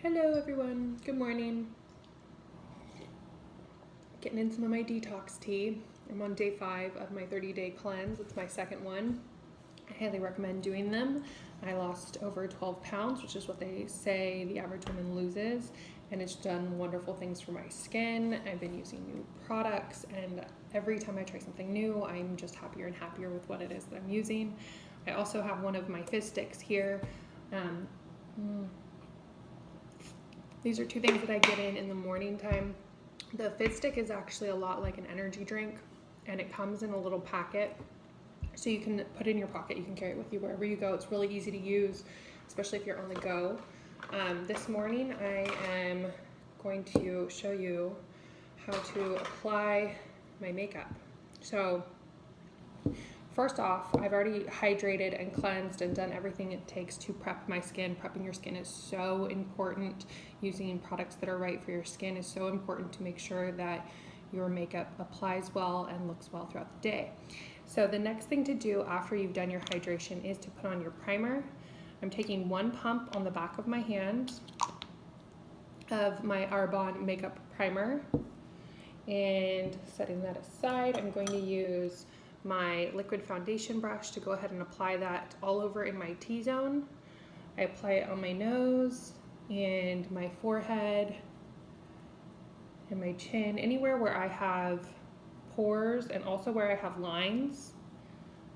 Hello everyone, good morning. Getting in some of my detox tea. I'm on day 5 of my 30-day cleanse. It's my second one. I highly recommend doing them. I lost over 12 pounds, which is what they say the average woman loses, and it's done wonderful things for my skin. I've been using new products, and every time I try something new, I'm just happier and happier with what it is that I'm using. I also have one of my fizz sticks here. These are two things that I get in the morning time. The fizz stick is actually a lot like an energy drink, and it comes in a little packet, so you can put it in your pocket. You can carry it with you wherever you go. It's really easy to use, especially if you're on the go. This morning I am going to show you how to apply my makeup. So first off, I've already hydrated and cleansed and done everything it takes to prep my skin. Prepping your skin is so important. Using products that are right for your skin is so important to make sure that your makeup applies well and looks well throughout the day. So the next thing to do after you've done your hydration is to put on your primer. I'm taking one pump on the back of my hand of my Eyebrow makeup primer and setting that aside, I'm going to use my liquid foundation brush to go ahead and apply that all over in my T-zone. I apply it on my nose and my forehead and my chin, anywhere where I have pores and also where I have lines.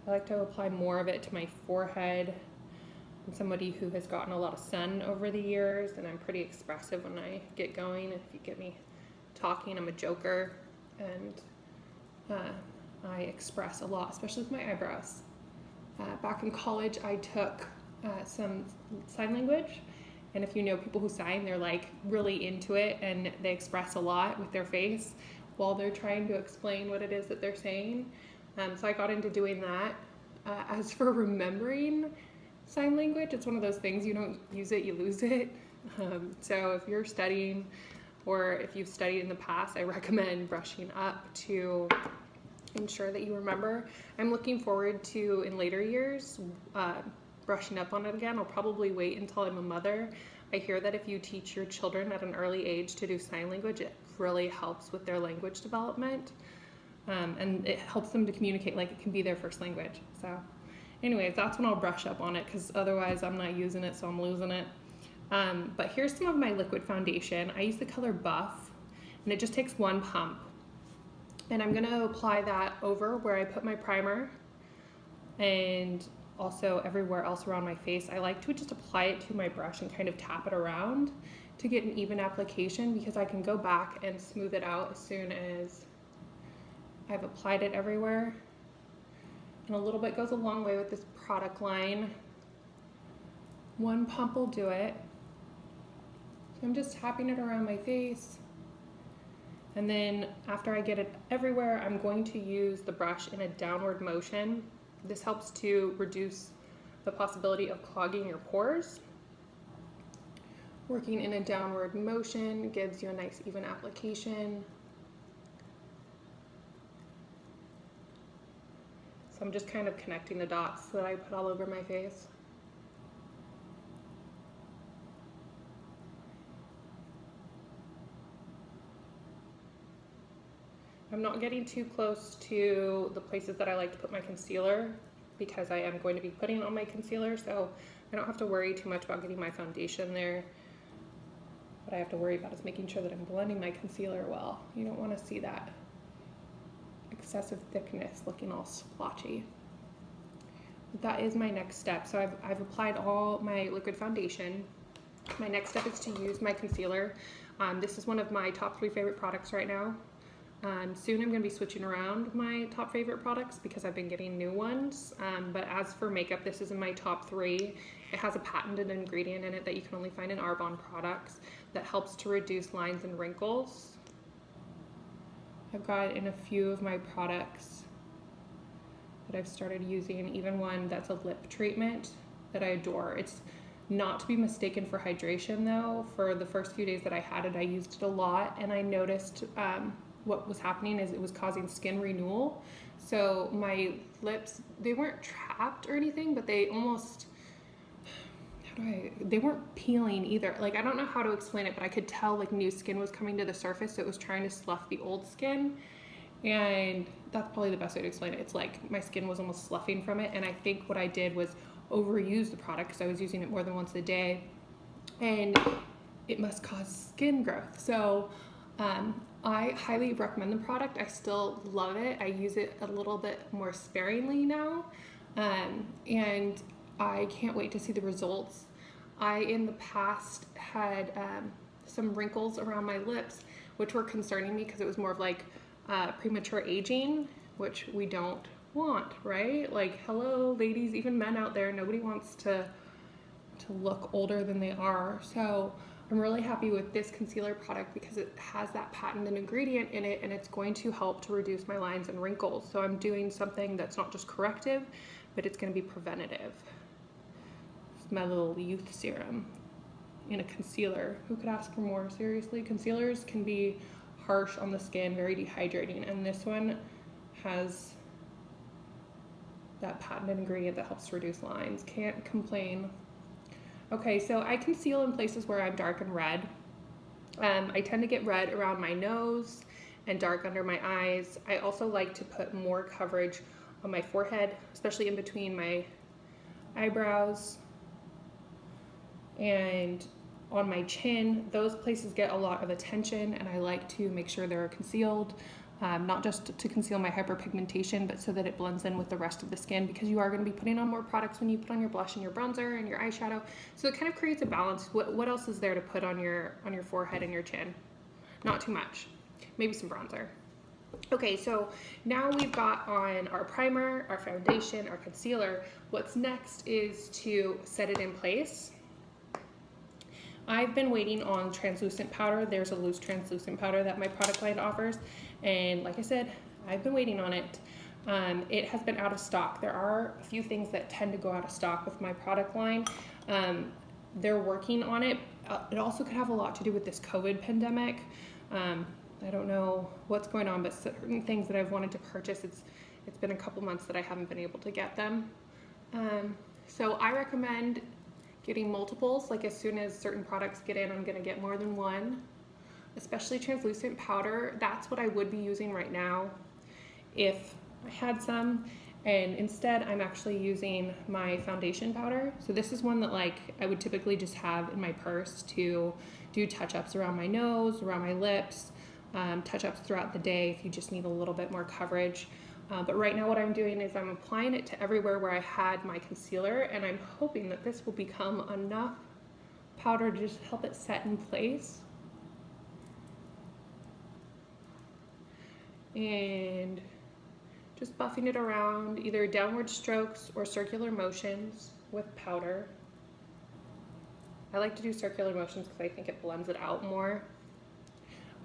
I like to apply more of it to my forehead. I'm somebody who has gotten a lot of sun over the years, and I'm pretty expressive when I get going. If you get me talking, I'm a joker, and I express a lot, especially with my eyebrows. Back in college, I took some sign language, and if you know people who sign, they're like really into it, and they express a lot with their face while they're trying to explain what it is that they're saying. So I got into doing that. As for remembering sign language, it's one of those things, you don't use it, you lose it. So if you're studying, or if you've studied in the past, I recommend brushing up to ensure that you remember. I'm looking forward to, in later years, brushing up on it again. I'll probably wait until I'm a mother. I hear that if you teach your children at an early age to do sign language, it really helps with their language development. And it helps them to communicate like it can be their first language. So anyways, that's when I'll brush up on it, because otherwise I'm not using it, so I'm losing it. But here's some of my liquid foundation. I use the color Buff, and it just takes one pump. And I'm gonna apply that over where I put my primer and also everywhere else around my face. I like to just apply it to my brush and kind of tap it around to get an even application, because I can go back and smooth it out as soon as I've applied it everywhere. And a little bit goes a long way with this product line. One pump will do it. So I'm just tapping it around my face. And then after I get it everywhere, I'm going to use the brush in a downward motion. This helps to reduce the possibility of clogging your pores. Working in a downward motion gives you a nice even application. So I'm just kind of connecting the dots that I put all over my face. I'm not getting too close to the places that I like to put my concealer, because I am going to be putting on my concealer, so I don't have to worry too much about getting my foundation there. What I have to worry about is making sure that I'm blending my concealer well. You don't want to see that excessive thickness looking all splotchy. That is my next step. So I've applied all my liquid foundation. My next step is to use my concealer. This is one of my top 3 favorite products right now. Soon I'm going to be switching around my top favorite products because I've been getting new ones. But as for makeup, this is in my top 3. It has a patented ingredient in it that you can only find in Eyebrow products that helps to reduce lines and wrinkles. I've got it in a few of my products that I've started using, even one that's a lip treatment that I adore. It's not to be mistaken for hydration though. For the first few days that I had it, I used it a lot, and I noticed what was happening is it was causing skin renewal. So my lips, they weren't trapped or anything, but they almost, they weren't peeling either. Like, I don't know how to explain it, but I could tell like new skin was coming to the surface, so it was trying to slough the old skin. And that's probably the best way to explain it. It's like my skin was almost sloughing from it, and I think what I did was overuse the product because I was using it more than once a day, and it must cause skin growth. So I highly recommend the product. I still love it. I use it a little bit more sparingly now, and I can't wait to see the results. I, in the past, had some wrinkles around my lips, which were concerning me because it was more of like premature aging, which we don't want, right? Like, hello, ladies, even men out there, nobody wants to look older than they are. So I'm really happy with this concealer product because it has that patented ingredient in it, and it's going to help to reduce my lines and wrinkles. So I'm doing something that's not just corrective, but it's going to be preventative. It's my little youth serum in a concealer. Who could ask for more? Seriously, concealers can be harsh on the skin, very dehydrating, and this one has that patented ingredient that helps to reduce lines. Can't complain. Okay, so I conceal in places where I'm dark and red. I tend to get red around my nose and dark under my eyes. I also like to put more coverage on my forehead, especially in between my eyebrows and on my chin. Those places get a lot of attention, and I like to make sure they're concealed, not just to conceal my hyperpigmentation, but so that it blends in with the rest of the skin, because you are going to be putting on more products when you put on your blush and your bronzer and your eyeshadow. So it kind of creates a balance. What else is there to put on your forehead and your chin? Not too much. Maybe some bronzer. Okay, so now we've got on our primer, our foundation, our concealer. What's next is to set it in place. I've been waiting on translucent powder. There's a loose translucent powder that my product line offers, and like I said, I've been waiting on it. It has been out of stock. There are a few things that tend to go out of stock with my product line. They're working on it. It also could have a lot to do with this COVID pandemic. I don't know what's going on, but certain things that I've wanted to purchase, it's been a couple months that I haven't been able to get them. So I recommend getting multiples. Like, as soon as certain products get in, I'm gonna get more than one, especially translucent powder. That's what I would be using right now if I had some. And instead, I'm actually using my foundation powder. So this is one that like I would typically just have in my purse to do touch-ups around my nose, around my lips, touch-ups throughout the day if you just need a little bit more coverage. But right now what I'm doing is I'm applying it to everywhere where I had my concealer, and I'm hoping that this will become enough powder to just help it set in place. And just buffing it around, either downward strokes or circular motions with powder. I like to do circular motions because I think it blends it out more.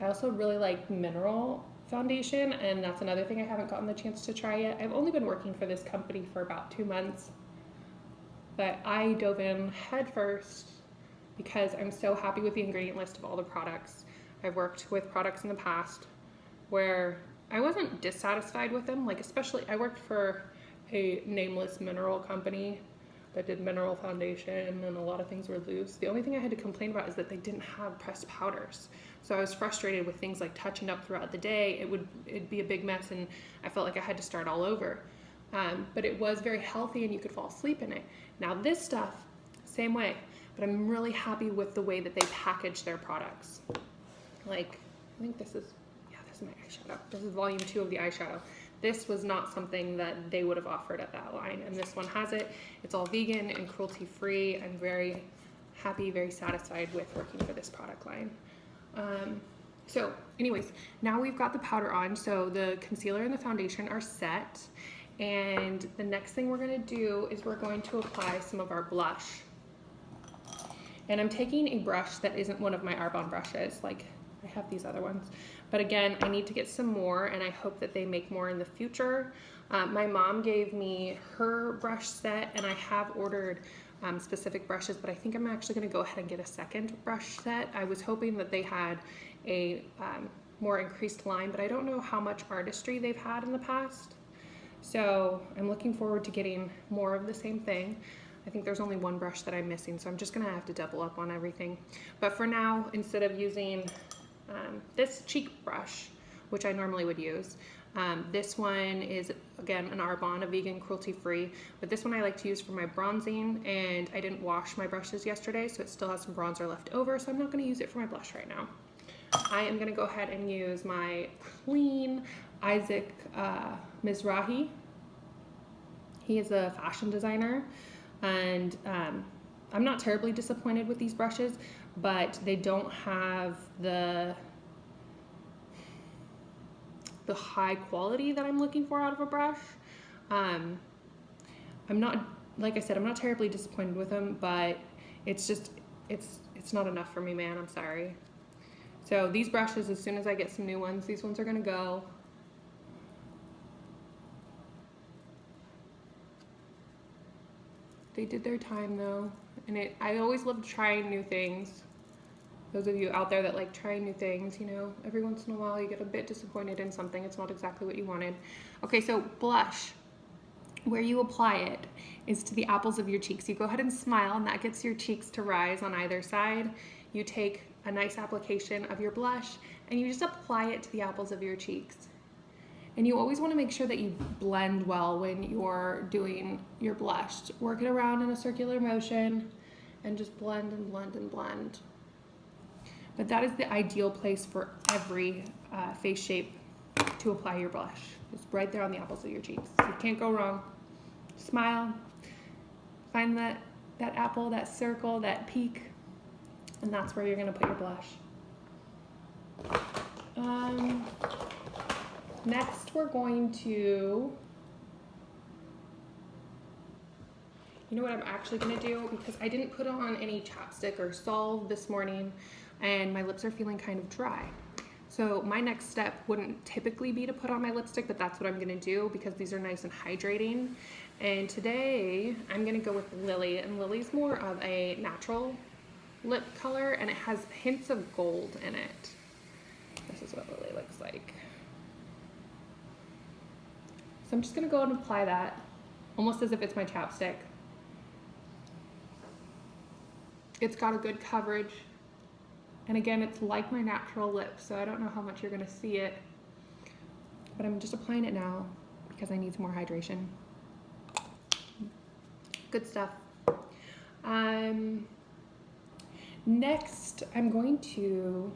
I also really like mineral foundation, and that's another thing I haven't gotten the chance to try yet. I've only been working for this company for about 2 months, but I dove in head first because I'm so happy with the ingredient list of all the products. I've worked with products in the past where I wasn't dissatisfied with them, like especially I worked for a nameless mineral company that did mineral foundation, and a lot of things were loose. The only thing I had to complain about is that they didn't have pressed powders. So I was frustrated with things like touching up throughout the day. It'd be a big mess, and I felt like I had to start all over. But it was very healthy, and you could fall asleep in it. Now this stuff, same way, but I'm really happy with the way that they package their products. Like, I think this is my eyeshadow. This is volume 2 of the eyeshadow. This was not something that they would have offered at that line, and this one has it. It's all vegan and cruelty-free. I'm very happy, very satisfied with working for this product line. So anyways, now we've got the powder on, so the concealer and the foundation are set, and the next thing we're gonna do is we're going to apply some of our blush. And I'm taking a brush that isn't one of my Arbonne brushes, like I have these other ones. But again, I need to get some more, and I hope that they make more in the future. My mom gave me her brush set, and I have ordered specific brushes, but I think I'm actually gonna go ahead and get a second brush set. I was hoping that they had a more increased line, but I don't know how much artistry they've had in the past. So I'm looking forward to getting more of the same thing. I think there's only one brush that I'm missing, so I'm just gonna have to double up on everything. But for now, instead of using this cheek brush, which I normally would use, this one is, again, an Arbonne, a vegan, cruelty-free, but this one I like to use for my bronzing, and I didn't wash my brushes yesterday, so it still has some bronzer left over, so I'm not gonna use it for my blush right now. I am gonna go ahead and use my clean Isaac Mizrahi. He is a fashion designer, and I'm not terribly disappointed with these brushes, but they don't have the high quality that I'm looking for out of a brush. I'm not, like I said, I'm not terribly disappointed with them, but it's just, it's not enough for me, man. I'm sorry. So these brushes, as soon as I get some new ones, these ones are gonna go. They did their time though, and I always love trying new things. Those of you out there that like trying new things, you know, every once in a while you get a bit disappointed in something. It's not exactly what you wanted. Okay, so blush, where you apply it is to the apples of your cheeks. You go ahead and smile, and that gets your cheeks to rise on either side. You take a nice application of your blush and you just apply it to the apples of your cheeks. And you always want to make sure that you blend well when you're doing your blush. Work it around in a circular motion and just blend and blend and blend. But that is the ideal place for every face shape to apply your blush. It's right there on the apples of your cheeks. So you can't go wrong. Smile, find that apple, that circle, that peak, and that's where you're gonna put your blush. Next we're going to, you know what I'm actually gonna do, because I didn't put on any chapstick or Salve this morning, and my lips are feeling kind of dry. So my next step wouldn't typically be to put on my lipstick, but that's what I'm gonna do because these are nice and hydrating. And today I'm gonna go with Lily, and Lily's more of a natural lip color, and it has hints of gold in it. This is what Lily looks like. So I'm just gonna go and apply that, almost as if it's my chapstick. It's got a good coverage. And again, it's like my natural lip, so I don't know how much you're gonna see it, but I'm just applying it now because I need some more hydration. Good stuff. Next, I'm going to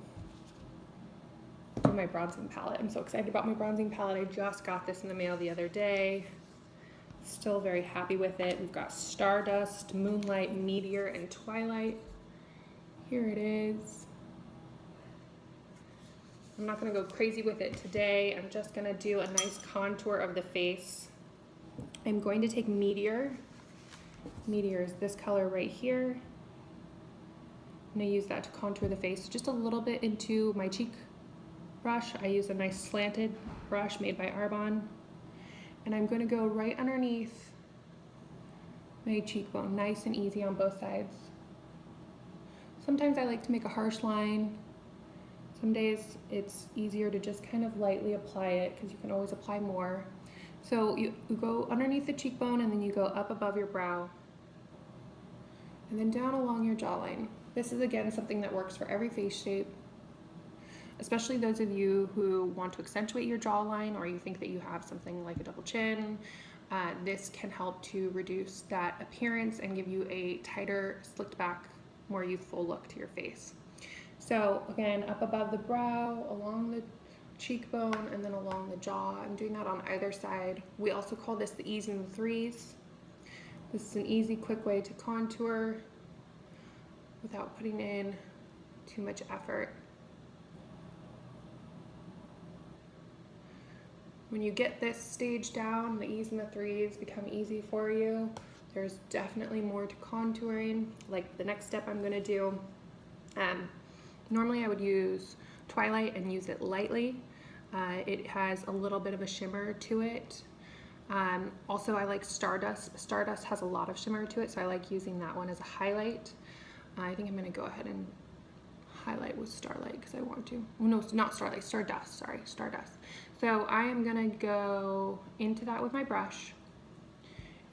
do my bronzing palette. I'm so excited about my bronzing palette. I just got this in the mail the other day. Still very happy with it. We've got Stardust, Moonlight, Meteor, and Twilight. Here it is. I'm not gonna go crazy with it today. I'm just gonna do a nice contour of the face. I'm going to take Meteor. Meteor is this color right here. I'm gonna use that to contour the face just a little bit into my cheek brush. I use a nice slanted brush made by Arbonne. And I'm gonna go right underneath my cheekbone, nice and easy on both sides. Sometimes I like to make a harsh line. Some days it's easier to just kind of lightly apply it because you can always apply more. So you go underneath the cheekbone, and then you go up above your brow, and then down along your jawline. This is again something that works for every face shape, especially those of you who want to accentuate your jawline, or you think that you have something like a double chin. This can help to reduce that appearance and give you a tighter, slicked back, more youthful look to your face. So again, up above the brow, along the cheekbone, and then along the jaw. I'm doing that on either side. We also call this the E's and the threes. This is an easy, quick way to contour without putting in too much effort. When you get this stage down, the E's and the threes become easy for you. There's definitely more to contouring. Like the next step I'm gonna do, normally I would use Twilight and use it lightly. It has a little bit of a shimmer to it. Also, I like Stardust. Stardust has a lot of shimmer to it, so I like using that one as a highlight. I think I'm gonna go ahead and highlight with Starlight because I want to. Oh, no, not Starlight, Stardust, sorry, Stardust. So I am gonna go into that with my brush,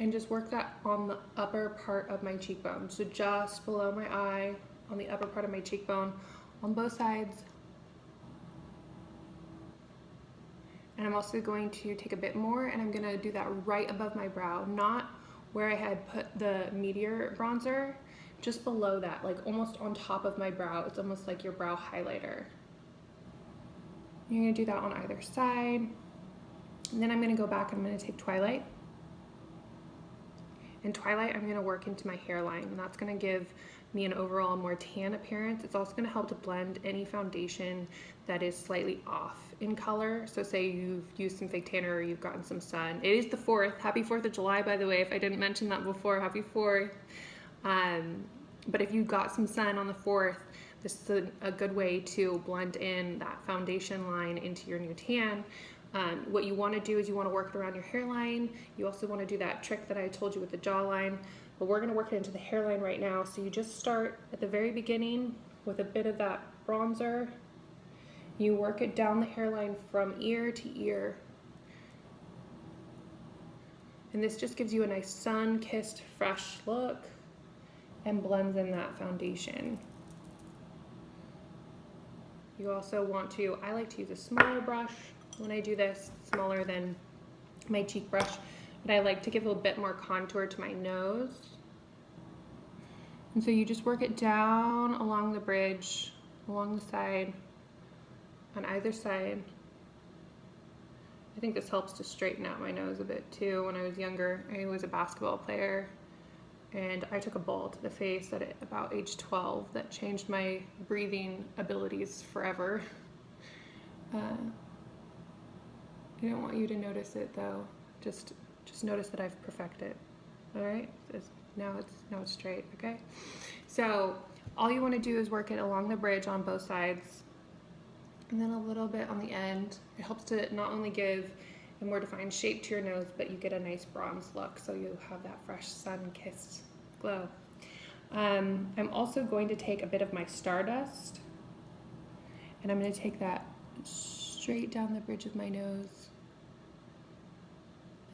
and just work that on the upper part of my cheekbone. So just below my eye, on the upper part of my cheekbone, on both sides. And I'm also going to take a bit more and I'm gonna do that right above my brow, not where I had put the Meteor bronzer, just below that, like almost on top of my brow. It's almost like your brow highlighter. You're gonna do that on either side. And then I'm gonna go back and I'm gonna take Twilight. And Twilight, I'm gonna work into my hairline, and that's gonna give me an overall more tan appearance. It's also gonna help to blend any foundation that is slightly off in color. So say you've used some fake tanner or you've gotten some sun. It is the 4th. Happy 4th of July, by the way, if I didn't mention that before, happy 4th. But if you got some sun on the 4th, this is a good way to blend in that foundation line into your new tan. What you want to do is you want to work it around your hairline. You also want to do that trick that I told you with the jawline, but we're going to work it into the hairline right now. So you just start at the very beginning with a bit of that bronzer. You work it down the hairline from ear to ear. And this just gives you a nice sun-kissed, fresh look and blends in that foundation. You also want to, I like to use a smaller brush when I do this, smaller than my cheek brush, but I like to give a bit more contour to my nose. And so you just work it down along the bridge, along the side, on either side. I think this helps to straighten out my nose a bit too. When I was younger, I was a basketball player, and I took a ball to the face at about age 12 that changed my breathing abilities forever. I don't want you to notice it though. Just notice that I've perfected. All right, now it's straight. Okay. So all you want to do is work it along the bridge on both sides, and then a little bit on the end. It helps to not only give a more defined shape to your nose, but you get a nice bronze look, so you have that fresh sun-kissed glow. I'm also going to take a bit of my Stardust, and I'm going to take that straight down the bridge of my nose.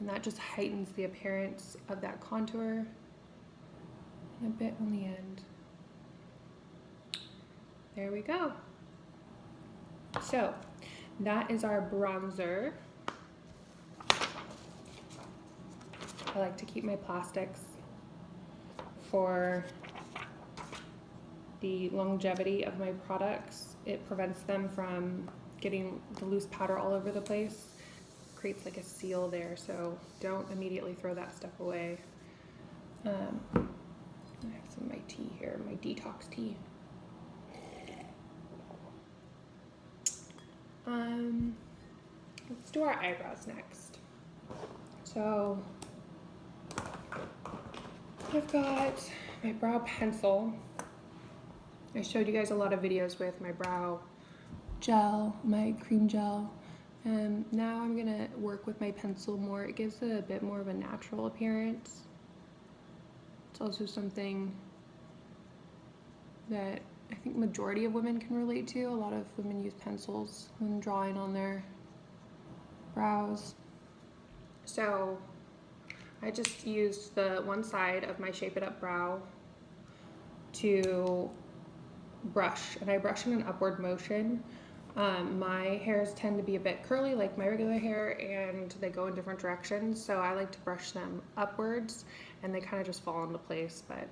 And that just heightens the appearance of that contour, and a bit on the end. There we go. So that is our bronzer. I like to keep my plastics for the longevity of my products. It prevents them from getting the loose powder all over the place. Creates like a seal there, so don't immediately throw that stuff away. I have some of my tea here, my detox tea. Let's do our eyebrows next. So I've got my brow pencil. I showed you guys a lot of videos with my brow gel, my cream gel. Now I'm gonna work with my pencil more. It gives it a bit more of a natural appearance. It's also something that I think majority of women can relate to. A lot of women use pencils when drawing on their brows. So I just used the one side of my Shape It Up brow to brush, and I brush in an upward motion. My hairs tend to be a bit curly like my regular hair, and they go in different directions, so I like to brush them upwards and they kind of just fall into place. But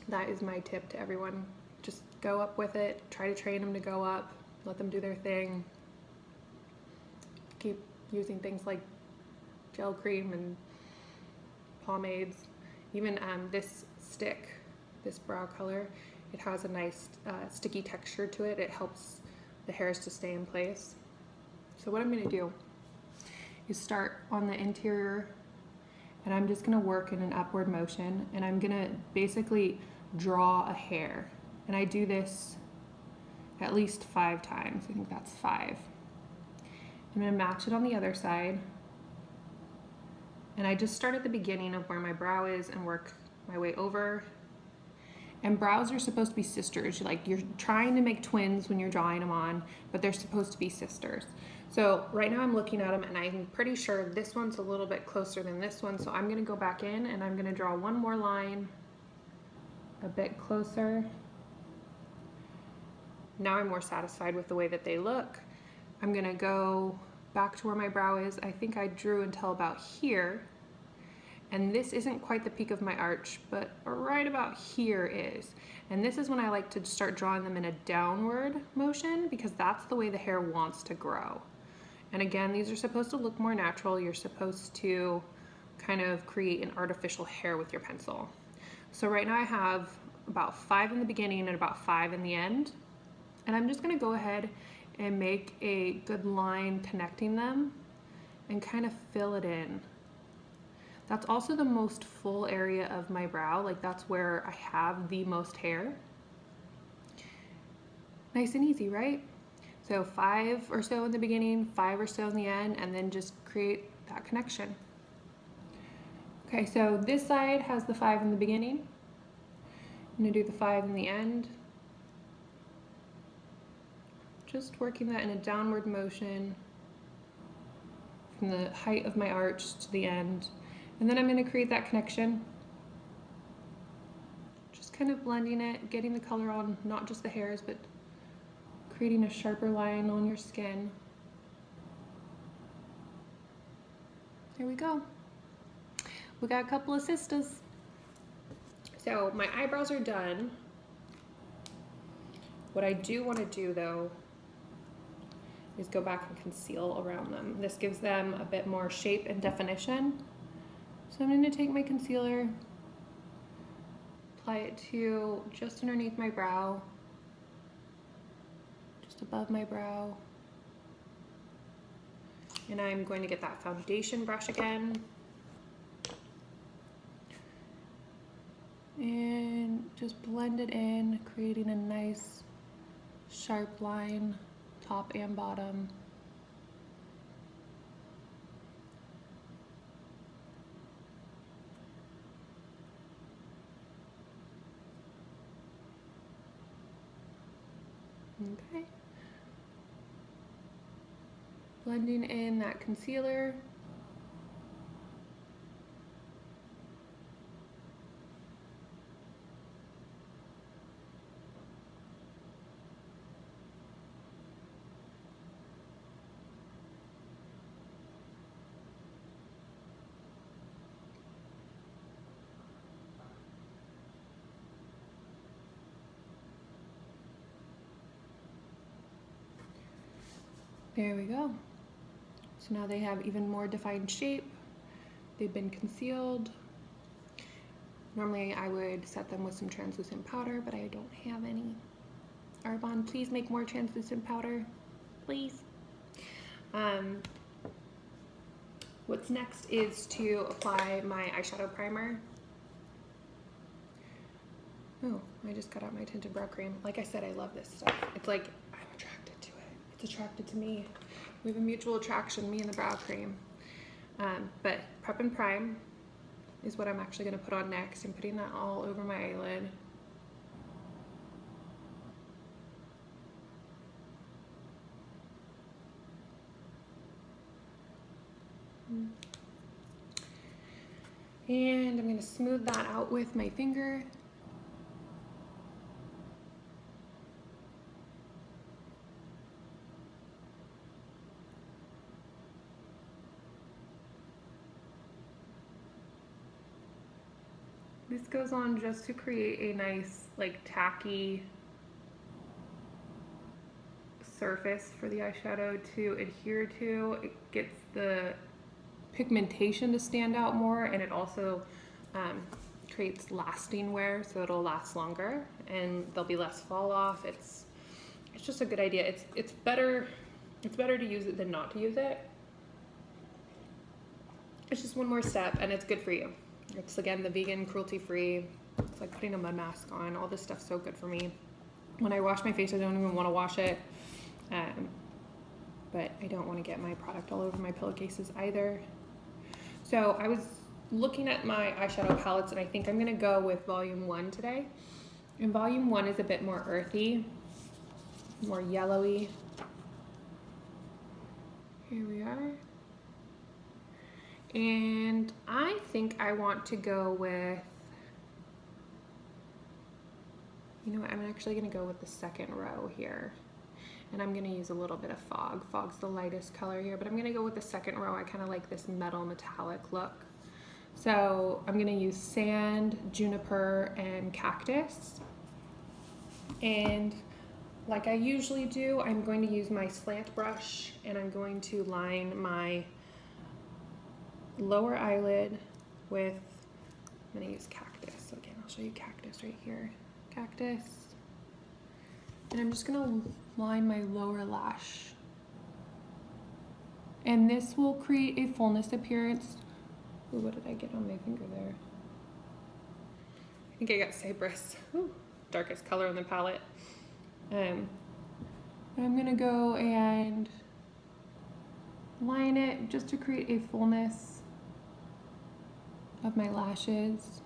that is my tip to everyone. Just go up with it, try to train them to go up, let them do their thing. Keep using things like gel cream and pomades. Even this stick, this brow color, it has a nice sticky texture to it. It helps the hairs to stay in place. So what I'm going to do is start on the interior, and I'm just going to work in an upward motion, and I'm going to basically draw a hair. And I do this at least 5 times. I think that's 5. I'm going to match it on the other side. And I just start at the beginning of where my brow is and work my way over. And brows are supposed to be sisters. You're trying to make twins when you're drawing them on, but they're supposed to be sisters. So right now I'm looking at them and I'm pretty sure this one's a little bit closer than this one. So I'm gonna go back in and I'm gonna draw one more line a bit closer. Now I'm more satisfied with the way that they look. I'm gonna go back to where my brow is. I think I drew until about here. And this isn't quite the peak of my arch, but right about here is. And this is when I like to start drawing them in a downward motion because that's the way the hair wants to grow. And again, these are supposed to look more natural. You're supposed to kind of create an artificial hair with your pencil. So right now I have about 5 in the beginning and about 5 in the end. And I'm just gonna go ahead and make a good line connecting them and kind of fill it in. That's also the most full area of my brow. Like that's where I have the most hair. Nice and easy, right? So 5 or so in the beginning, 5 or so in the end, and then just create that connection. Okay, so this side has the 5 in the beginning. I'm gonna do the 5 in the end. Just working that in a downward motion from the height of my arch to the end. And then I'm gonna create that connection. Just kind of blending it, getting the color on not just the hairs, but creating a sharper line on your skin. There we go. We got a couple of sisters. So my eyebrows are done. What I do want to do though is go back and conceal around them. This gives them a bit more shape and definition. So I'm going to take my concealer, apply it to just underneath my brow, just above my brow. And I'm going to get that foundation brush again. And just blend it in, creating a nice sharp line, top and bottom. Okay. Blending in that concealer. There we go. So now they have even more defined shape. They've been concealed. Normally I would set them with some translucent powder, but I don't have any. Arbonne, please make more translucent powder, please. What's next is to apply my eyeshadow primer. Oh, I just got out my tinted brow cream. Like I said, I love this stuff. It's like, I'm attracted to it. It's attracted to me. We have a mutual attraction, me and the brow cream. But Prep and Prime is what I'm actually gonna put on next. I'm putting that all over my eyelid. And I'm gonna smooth that out with my finger. This goes on just to create a nice, like, tacky surface for the eyeshadow to adhere to. It gets the pigmentation to stand out more, and it also creates lasting wear, so it'll last longer and there'll be less fall off. It's just a good idea. It's better to use it than not to use it. It's just one more step and it's good for you. It's again the vegan, cruelty-free. It's like putting a mud mask on. All this stuff's so good for me. When I wash my face, I don't even want to wash it. But I don't want to get my product all over my pillowcases either. So I was looking at my eyeshadow palettes and I think I'm going to go with Volume 1 today. And Volume 1 is a bit more earthy, more yellowy. Here we are. And I think I want to go with, you know what, I'm actually gonna go with the second row here. And I'm gonna use a little bit of fog. Fog's the lightest color here, but I'm gonna go with the second row. I kind of like this metal metallic look. So I'm gonna use sand, juniper, and cactus. And like I usually do, I'm going to use my slant brush and I'm going to line my lower eyelid with, I'm gonna use cactus. Again, I'll show you cactus right here. Cactus. And I'm just gonna line my lower lash. And this will create a fullness appearance. Ooh, what did I get on my finger there? I think I got cypress. Ooh, darkest color on the palette. I'm gonna go and line it just to create a fullness of my lashes.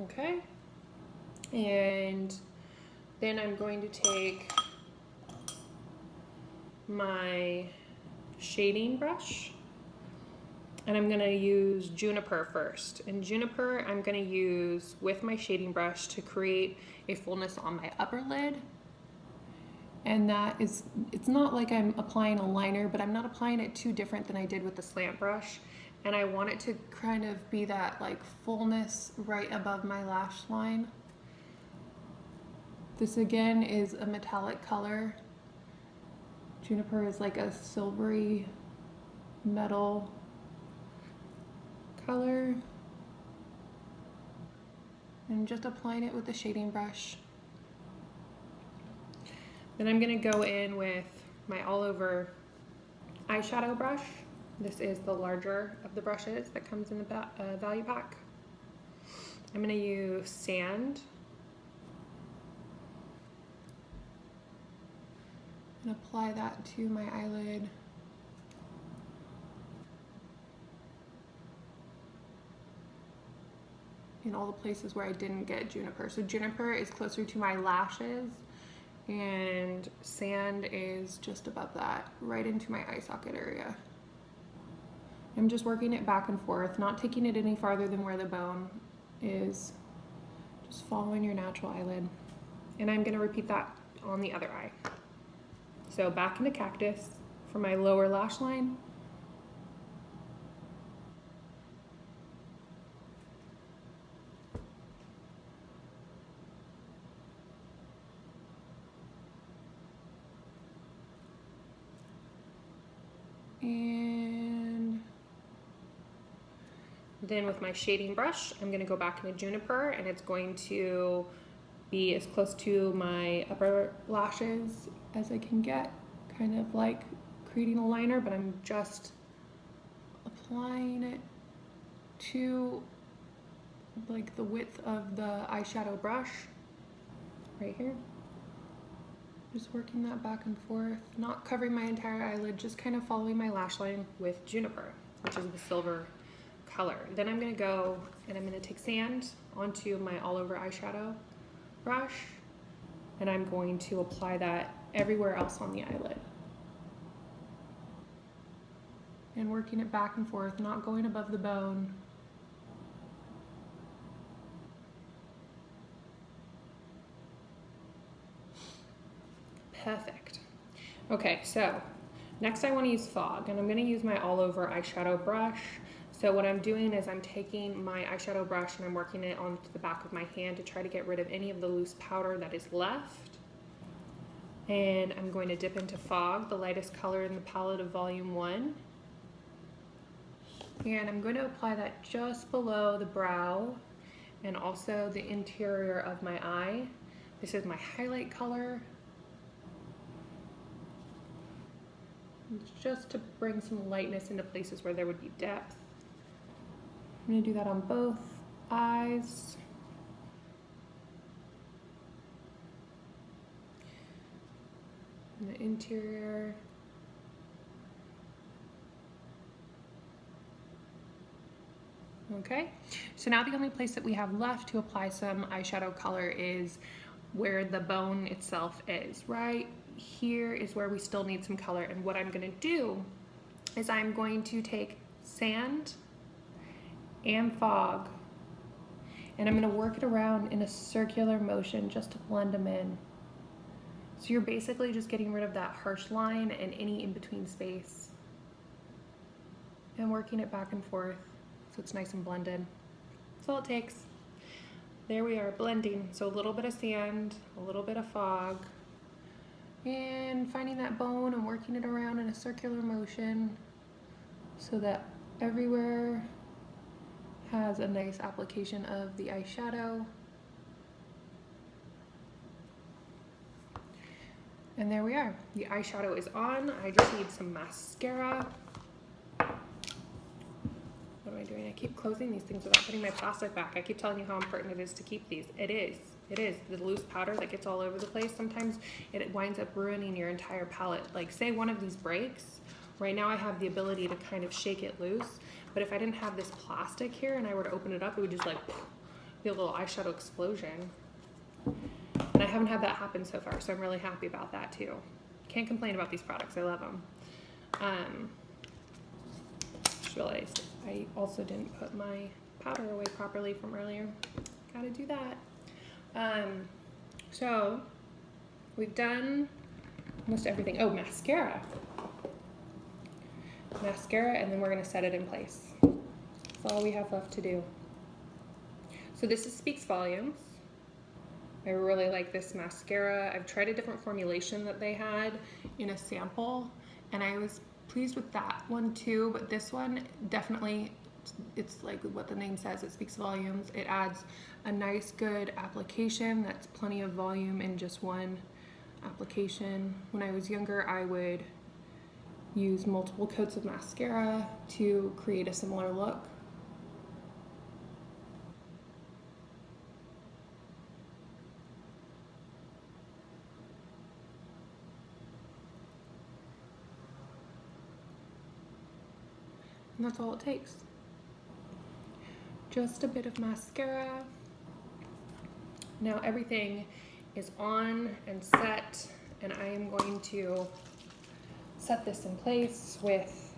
Okay. And then I'm going to take my shading brush and I'm gonna use juniper first. And juniper I'm gonna use with my shading brush to create a fullness on my upper lid. And that is, it's not like I'm applying a liner, but I'm not applying it too different than I did with the slant brush. And I want it to kind of be that like fullness right above my lash line. This again is a metallic color. Juniper is like a silvery metal color. I'm just applying it with the shading brush. Then I'm gonna go in with my all over eyeshadow brush. This is the larger of the brushes that comes in the value pack. I'm gonna use sand. And apply that to my eyelid. In all the places where I didn't get juniper. So juniper is closer to my lashes and sand is just above that, right into my eye socket area. I'm just working it back and forth, not taking it any farther than where the bone is. Just following your natural eyelid. And I'm gonna repeat that on the other eye. So back into cactus for my lower lash line. And then with my shading brush, I'm gonna go back into juniper and it's going to be as close to my upper lashes as I can get, kind of like creating a liner, but I'm just applying it to like the width of the eyeshadow brush right here. Just working that back and forth, not covering my entire eyelid, just kind of following my lash line with juniper, which is the silver color. Then I'm gonna go and I'm gonna take sand onto my all over eyeshadow brush and I'm going to apply that everywhere else on the eyelid. And working it back and forth, not going above the bone. Perfect. Okay, so next I want to use fog and I'm going to use my all over eyeshadow brush. So what I'm doing is I'm taking my eyeshadow brush and I'm working it onto the back of my hand to try to get rid of any of the loose powder that is left. And I'm going to dip into fog, the lightest color in the palette of volume 1. And I'm going to apply that just below the brow and also the interior of my eye. This is my highlight color. Just to bring some lightness into places where there would be depth. I'm going to do that on both eyes. And the interior. Okay, so now the only place that we have left to apply some eyeshadow color is where the bone itself is, right here is where we still need some color. And what I'm gonna do is I'm going to take sand and fog, and I'm gonna work it around in a circular motion just to blend them in. So you're basically just getting rid of that harsh line and any in-between space, and working it back and forth so it's nice and blended. That's all it takes. There we are, blending. So a little bit of sand, a little bit of fog, and finding that bone and working it around in a circular motion so that everywhere has a nice application of the eyeshadow. And there we are. The eyeshadow is on. I just need some mascara. What am I doing? I keep closing these things without putting my plastic back. I keep telling you how important it is to keep these. It is. It is. The loose powder that gets all over the place, sometimes it winds up ruining your entire palette. Like, say one of these breaks. Right now I have the ability to kind of shake it loose, but if I didn't have this plastic here and I were to open it up, it would just like be a little eyeshadow explosion. And I haven't had that happen so far, so I'm really happy about that too. Can't complain about these products. I love them. Just realized I also didn't put my powder away properly from earlier. Gotta do that. So we've done almost everything. Oh, mascara. Mascara, and then we're gonna set it in place. That's all we have left to do. So this is Speaks Volumes. I really like this mascara. I've tried a different formulation that they had in a sample, and I was pleased with that one too, but this one definitely, it's like what the name says, it speaks volumes. It adds a nice good application that's plenty of volume in just one application. When I was younger, I would use multiple coats of mascara to create a similar look. And that's all it takes. Just a bit of mascara. Now everything is on and set, and I am going to set this in place with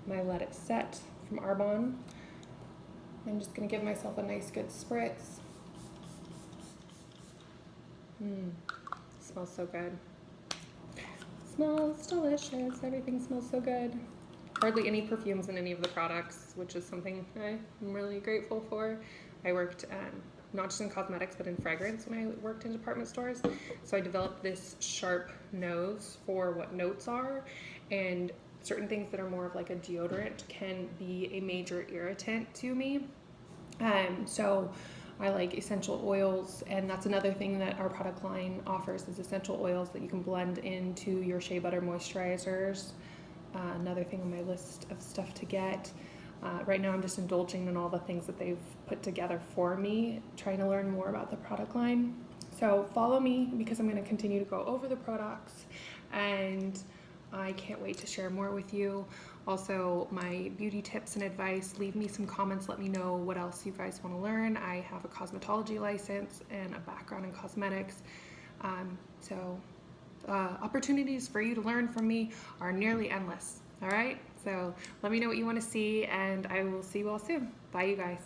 my Let It Set from Eyebrow. I'm just gonna give myself a nice good spritz. Smells so good. Smells delicious. Everything smells so good. Hardly any perfumes in any of the products, which is something I'm really grateful for. I worked not just in cosmetics, but in fragrance when I worked in department stores. So I developed this sharp nose for what notes are, and certain things that are more of like a deodorant can be a major irritant to me. So I like essential oils, and that's another thing that our product line offers is essential oils that you can blend into your shea butter moisturizers. Another thing on my list of stuff to get. Right now I'm just indulging in all the things that they've put together for me, trying to learn more about the product line. So follow me because I'm going to continue to go over the products, and I can't wait to share more with you. Also, my beauty tips and advice, leave me some comments, let me know what else you guys want to learn. I have a cosmetology license and a background in cosmetics. Opportunities for you to learn from me are nearly endless. All right, so let me know what you want to see, and I will see you all soon. Bye, you guys.